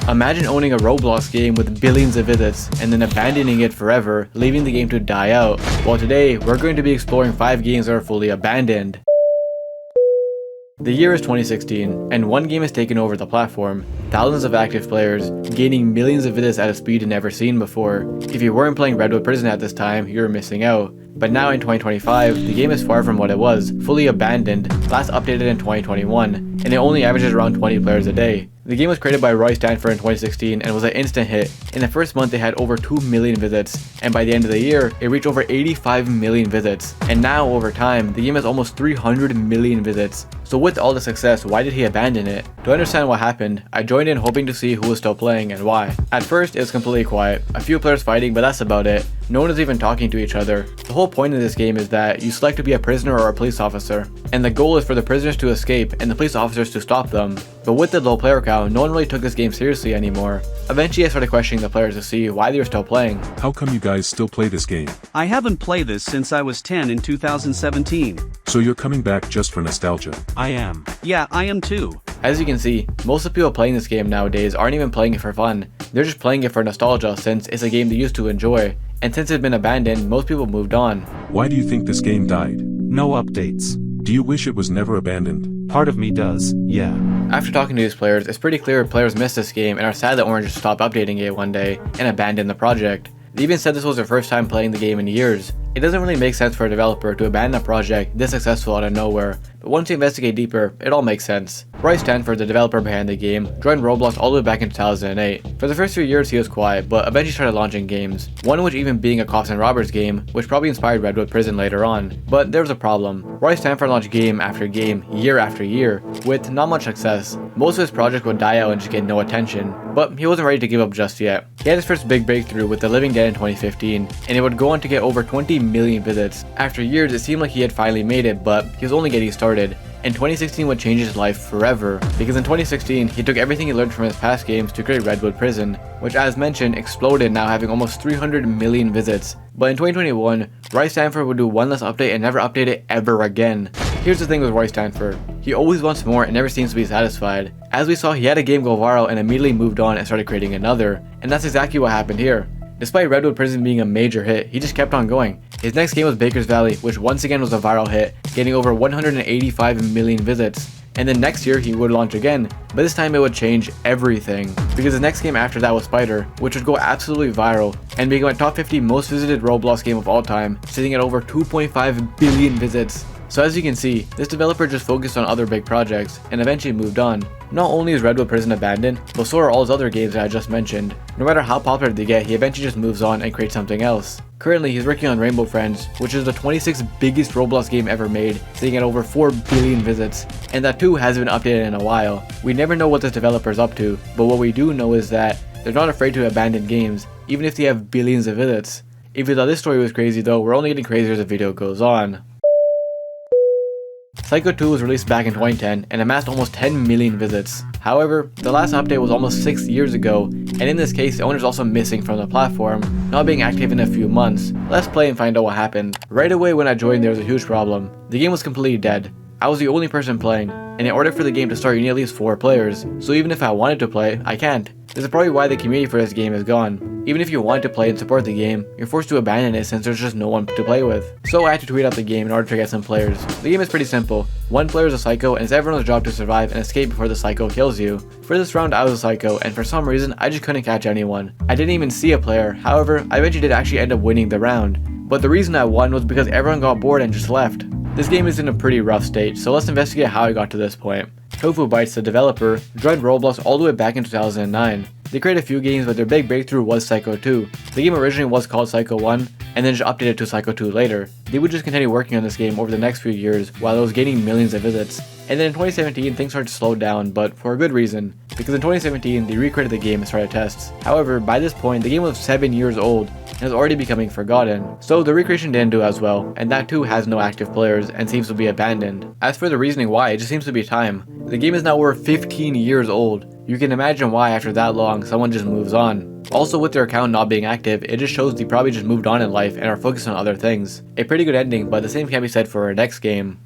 Imagine owning a Roblox game with billions of visits and then abandoning it forever, leaving the game to die out. Well, today we're going to be exploring 5 games that are fully abandoned. The year is 2016, and one game has taken over the platform, thousands of active players, gaining millions of visits at a speed never seen before. If you weren't playing Redwood Prison at this time, you're missing out. But now in 2025, the game is far from what it was, fully abandoned, last updated in 2021, and it only averages around 20 players a day. The game was created by Roy Stanford in 2016 and was an instant hit. In the first month, they had over 2 million visits, and by the end of the year, it reached over 85 million visits. And now, over time, the game has almost 300 million visits. So with all the success, why did he abandon it? To understand what happened, I joined in hoping to see who was still playing and why. At first, it was completely quiet, a few players fighting, but that's about it. No one is even talking to each other. The whole point of this game is that you select to be a prisoner or a police officer, and the goal is for the prisoners to escape and the police officers to stop them. But with the low player count, no one really took this game seriously anymore. Eventually I started questioning the players to see why they were still playing. How come you guys still play this game? I haven't played this since I was 10 in 2017. So you're coming back just for nostalgia? I am. Yeah, I am too. As you can see, most of the people playing this game nowadays aren't even playing it for fun. They're just playing it for nostalgia since it's a game they used to enjoy. And since it's been abandoned, most people moved on. Why do you think this game died? No updates. Do you wish it was never abandoned? Part of me does, yeah. After talking to these players, it's pretty clear players missed this game and are sad that Orange stopped updating it one day and abandoned the project. They even said this was their first time playing the game in years. It doesn't really make sense for a developer to abandon a project this successful out of nowhere, but once you investigate deeper, it all makes sense. Roy Stanford, the developer behind the game, joined Roblox all the way back in 2008. For the first few years he was quiet, but eventually started launching games, one of which even being a cops and robbers game, which probably inspired Redwood Prison later on. But there was a problem. Roy Stanford launched game after game, year after year, with not much success. Most of his projects would die out and just get no attention, but he wasn't ready to give up just yet. He had his first big breakthrough with The Living Dead in 2015, and it would go on to get over 20 million visits. After years, it seemed like he had finally made it, but he was only getting started. And 2016 would change his life forever, because in 2016, he took everything he learned from his past games to create Redwood Prison, which as mentioned exploded, now having almost 300 million visits. But in 2021, Roy Stanford would do one less update and never update it ever again. Here's the thing with Roy Stanford, he always wants more and never seems to be satisfied. As we saw, he had a game go viral and immediately moved on and started creating another, and that's exactly what happened here. Despite Redwood Prison being a major hit, he just kept on going. His next game was Baker's Valley, which once again was a viral hit, getting over 185 million visits. And then next year he would launch again, but this time it would change everything, because the next game after that was Spider, which would go absolutely viral and become a top 50 most visited Roblox game of all time, sitting at over 2.5 billion visits. So as you can see, this developer just focused on other big projects and eventually moved on. Not only is Redwood Prison abandoned, but so are all his other games that I just mentioned. No matter how popular they get, he eventually just moves on and creates something else. Currently, he's working on Rainbow Friends, which is the 26th biggest Roblox game ever made, sitting at over 4 billion visits. And that too hasn't been updated in a while. We never know what this developer is up to, but what we do know is that they're not afraid to abandon games, even if they have billions of visits. If you thought this story was crazy though, we're only getting crazier as the video goes on. Psycho 2 was released back in 2010 and amassed almost 10 million visits. However, the last update was almost 6 years ago, and in this case the owner is also missing from the platform, not being active in a few months. Let's play and find out what happened. Right away when I joined there was a huge problem. The game was completely dead. I was the only person playing, and in order for the game to start you need at least 4 players, so even if I wanted to play, I can't. This is probably why the community for this game is gone. Even if you want to play and support the game, you're forced to abandon it since there's just no one to play with. So I had to tweet out the game in order to get some players. The game is pretty simple. One player is a psycho and it's everyone's job to survive and escape before the psycho kills you. For this round I was a psycho and for some reason I just couldn't catch anyone. I didn't even see a player, however I eventually did actually end up winning the round. But the reason I won was because everyone got bored and just left. This game is in a pretty rough state, so let's investigate how I got to this point. Tofu Bytes, the developer, joined Roblox all the way back in 2009. They created a few games, but their big breakthrough was Psycho 2. The game originally was called Psycho 1, and then just updated to Psycho 2 later. They would just continue working on this game over the next few years while it was gaining millions of visits. And then in 2017 things started to slow down, but for a good reason, because in 2017 they recreated the game and started tests. However, by this point the game was 7 years old and was already becoming forgotten. So the recreation didn't do as well, and that too has no active players and seems to be abandoned. As for the reasoning why, it just seems to be time. The game is now over 15 years old. You can imagine why after that long someone just moves on. Also, with their account not being active, it just shows they probably just moved on in life and are focused on other things. A pretty good ending, but the same can be said for our next game.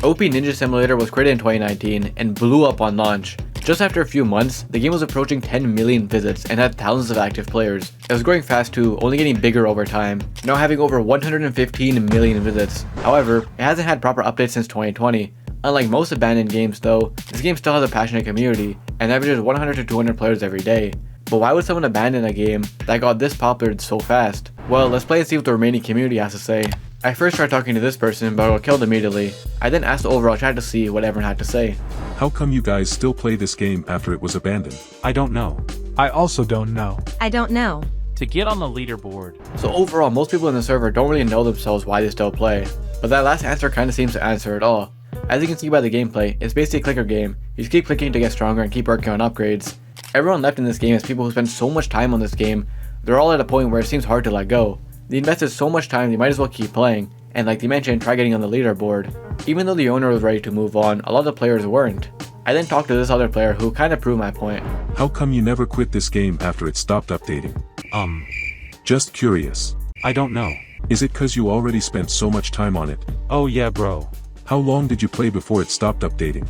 OP Ninja Simulator was created in 2019 and blew up on launch. Just after a few months, the game was approaching 10 million visits and had thousands of active players. It was growing fast too, only getting bigger over time, now having over 115 million visits. However, it hasn't had proper updates since 2020. Unlike most abandoned games though, this game still has a passionate community and averages 100 to 200 players every day. But why would someone abandon a game that got this popular so fast? Well, let's play and see what the remaining community has to say. I first tried talking to this person, but I got killed immediately. I then asked the overall chat to see what everyone had to say. How come you guys still play this game after it was abandoned? I don't know. I also don't know. I don't know. To get on the leaderboard. So overall, most people in the server don't really know themselves why they still play. But that last answer kinda seems to answer it all. As you can see by the gameplay, it's basically a clicker game. You just keep clicking to get stronger and keep working on upgrades. Everyone left in this game is people who spend so much time on this game, they're all at a point where it seems hard to let go. They invested so much time they might as well keep playing, and like they mentioned, try getting on the leaderboard. Even though the owner was ready to move on, a lot of the players weren't. I then talked to this other player who kinda proved my point. How come you never quit this game after it stopped updating? Just curious. I don't know. Is it cause you already spent so much time on it? Oh yeah, bro. How long did you play before it stopped updating?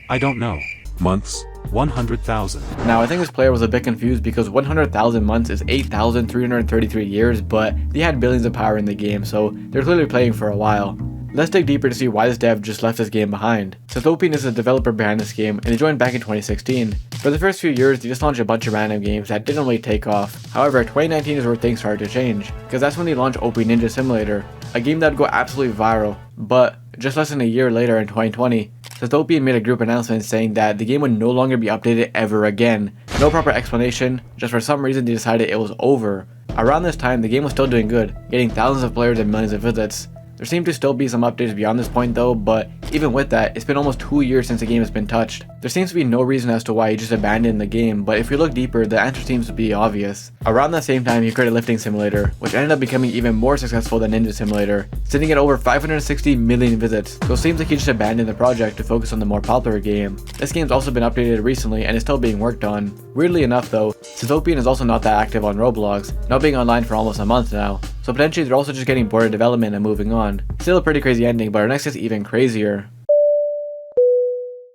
I don't know. Months? 100,000. Now I think this player was a bit confused because 100,000 months is 8,333 years, but they had billions of power in the game, so they're clearly playing for a while. Let's dig deeper to see why this dev just left this game behind. Sethopin is the developer behind this game, and they joined back in 2016. For the first few years, they just launched a bunch of random games that didn't really take off. However, 2019 is where things started to change, because that's when they launched OP Ninja Simulator, a game that would go absolutely viral. But just less than a year later in 2020, Sethopin made a group announcement saying that the game would no longer be updated ever again. No proper explanation, just for some reason they decided it was over. Around this time, the game was still doing good, getting thousands of players and millions of visits. There seem to still be some updates beyond this point though, but even with that, it's been almost 2 years since the game has been touched. There seems to be no reason as to why he just abandoned the game, but if we look deeper, the answer seems to be obvious. Around that same time, he created Lifting Simulator, which ended up becoming even more successful than Ninja Simulator, sitting at over 560 million visits, so it seems like he just abandoned the project to focus on the more popular game. This game's also been updated recently and is still being worked on. Weirdly enough though, Sethopin is also not that active on Roblox, not being online for almost a month now, so potentially they're also just getting bored of development and moving on. Still a pretty crazy ending, but our next is even crazier.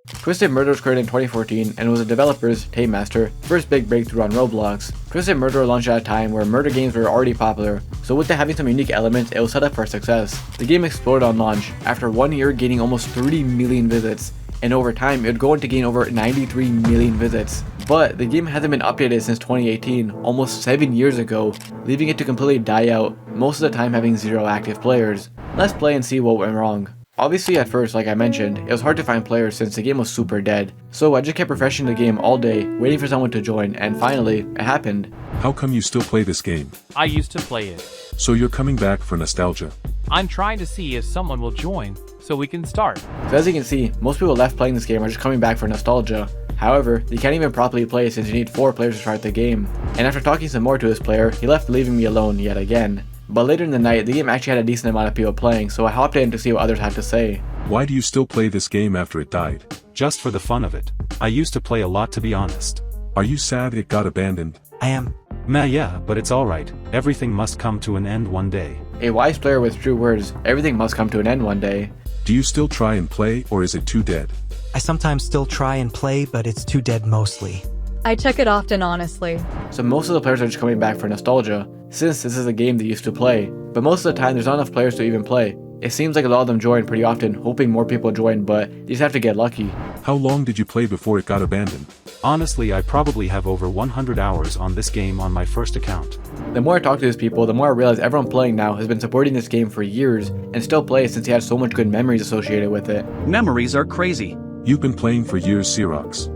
Twisted Murder was created in 2014 and was the developer's Tape Master first big breakthrough on Roblox. Twisted Murder launched at a time where murder games were already popular, so with it having some unique elements, it was set up for success. The game exploded on launch, after 1 year gaining almost 30 million visits, and over time it would go on to gain over 93 million visits. But the game hasn't been updated since 2018, almost 7 years ago, leaving it to completely die out, most of the time having 0 active players. Let's play and see what went wrong. Obviously at first, like I mentioned, it was hard to find players since the game was super dead, so I just kept refreshing the game all day, waiting for someone to join, and finally, it happened. How come you still play this game? I used to play it. So you're coming back for nostalgia? I'm trying to see if someone will join, so we can start. So as you can see, most people left playing this game are just coming back for nostalgia. However, they can't even properly play since you need 4 players to start the game. And after talking some more to this player, he left leaving me alone yet again. But later in the night, the game actually had a decent amount of people playing, so I hopped in to see what others had to say. Why do you still play this game after it died? Just for the fun of it. I used to play a lot, to be honest. Are you sad it got abandoned? I am. Meh, yeah, but it's alright. Everything must come to an end one day. A wise player with true words, everything must come to an end one day. Do you still try and play, or is it too dead? I sometimes still try and play, but it's too dead mostly. I check it often, honestly. So most of the players are just coming back for nostalgia, since this is a game they used to play. But most of the time there's not enough players to even play. It seems like a lot of them join pretty often, hoping more people join, but you just have to get lucky. How long did you play before it got abandoned? Honestly, I probably have over 100 hours on this game on my first account. The more I talk to these people, the more I realize everyone playing now has been supporting this game for years, and still plays since he has so much good memories associated with it. Memories are crazy. You've been playing for years, Xerox.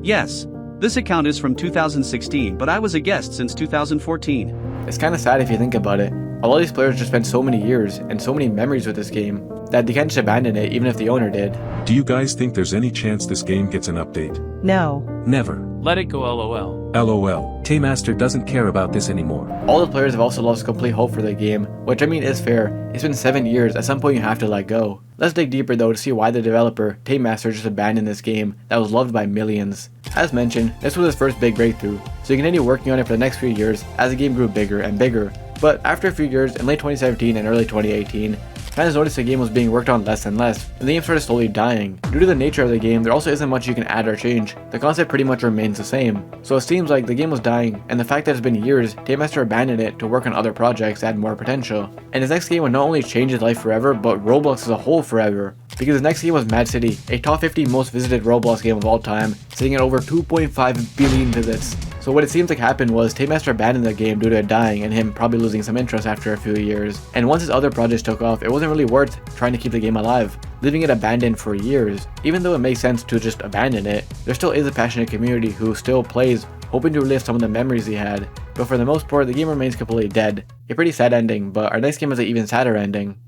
Yes. This account is from 2016, but I was a guest since 2014. It's kinda sad if you think about it. A lot of these players just spent so many years and so many memories with this game that they can't just abandon it even if the owner did. Do you guys think there's any chance this game gets an update? No. Never. Let it go LOL. LOL. Tape doesn't care about this anymore. All the players have also lost complete hope for the game, which I mean is fair. It's been 7 years, at some point you have to let go. Let's dig deeper though to see why the developer, Tape Master, just abandoned this game that was loved by millions. As mentioned, this was his first big breakthrough, so he continued working on it for the next few years as the game grew bigger and bigger. But after a few years, in late 2017 and early 2018, fans noticed the game was being worked on less and less, and the game started slowly dying. Due to the nature of the game, there also isn't much you can add or change. The concept pretty much remains the same. So it seems like the game was dying, and the fact that it's been years, Game Master abandoned it to work on other projects that had more potential. And his next game would not only change his life forever, but Roblox as a whole forever. Because his next game was Mad City, a top 50 most visited Roblox game of all time, sitting at over 2.5 billion visits. So what it seems like happened was Tapemaster abandoned the game due to it dying and him probably losing some interest after a few years. And once his other projects took off, it wasn't really worth trying to keep the game alive, leaving it abandoned for years. Even though it makes sense to just abandon it, there still is a passionate community who still plays, hoping to relive some of the memories he had. But for the most part, the game remains completely dead. A pretty sad ending, but our next game has an even sadder ending.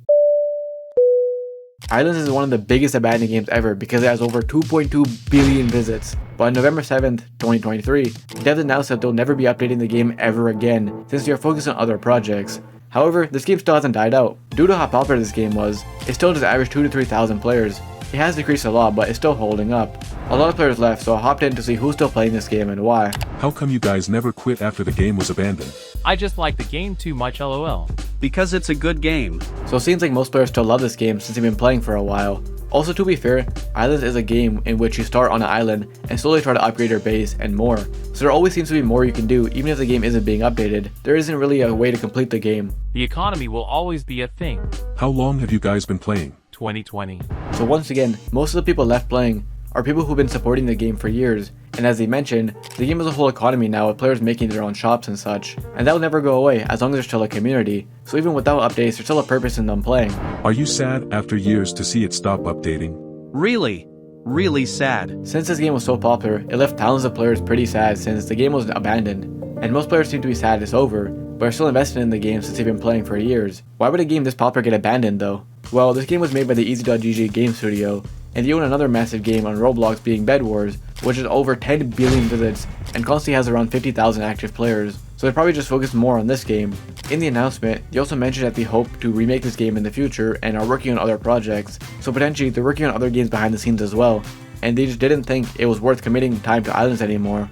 Islands is one of the biggest abandoned games ever because it has over 2.2 billion visits. But on November 7th, 2023, devs announced that they'll never be updating the game ever again since they are focused on other projects. However, this game still hasn't died out. Due to how popular this game was, it still just averaged 2,000 to 3,000 players. It has decreased a lot, but it's still holding up. A lot of players left, so I hopped in to see who's still playing this game and why. How come you guys never quit after the game was abandoned? I just like the game too much, lol. Because it's a good game. So it seems like most players still love this game since they've been playing for a while. Also, to be fair, Islands is a game in which you start on an island and slowly try to upgrade your base and more. So there always seems to be more you can do even if the game isn't being updated. There isn't really a way to complete the game. The economy will always be a thing. How long have you guys been playing? 2020. So once again, most of the people left playing are people who've been supporting the game for years, and as they mentioned, the game is a whole economy now with players making their own shops and such, and that will never go away as long as there's still a community, so even without updates there's still a purpose in them playing. Are you sad after years to see it stop updating? Really sad. Since this game was so popular, it left thousands of players pretty sad since the game was abandoned, and most players seem to be sad it's over, but are still invested in the game since they've been playing for years. Why would a game this popular get abandoned though? Well, this game was made by the Easy.gg game studio, and they own another massive game on Roblox being Bed Wars, which has over 10 billion visits and constantly has around 50,000 active players, so they probably just focused more on this game. In the announcement, they also mentioned that they hope to remake this game in the future and are working on other projects, so potentially they're working on other games behind the scenes as well, and they just didn't think it was worth committing time to Islands anymore.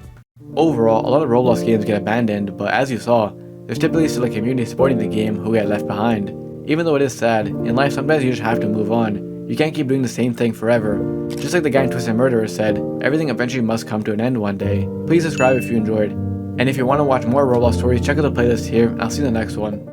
Overall, a lot of Roblox games get abandoned, but as you saw, there's typically still a community supporting the game who get left behind. Even though it is sad, in life sometimes you just have to move on. You can't keep doing the same thing forever. Just like the guy in Twisted Murderer said, everything eventually must come to an end one day. Please subscribe if you enjoyed. And if you want to watch more Roblox stories, check out the playlist here, and I'll see you in the next one.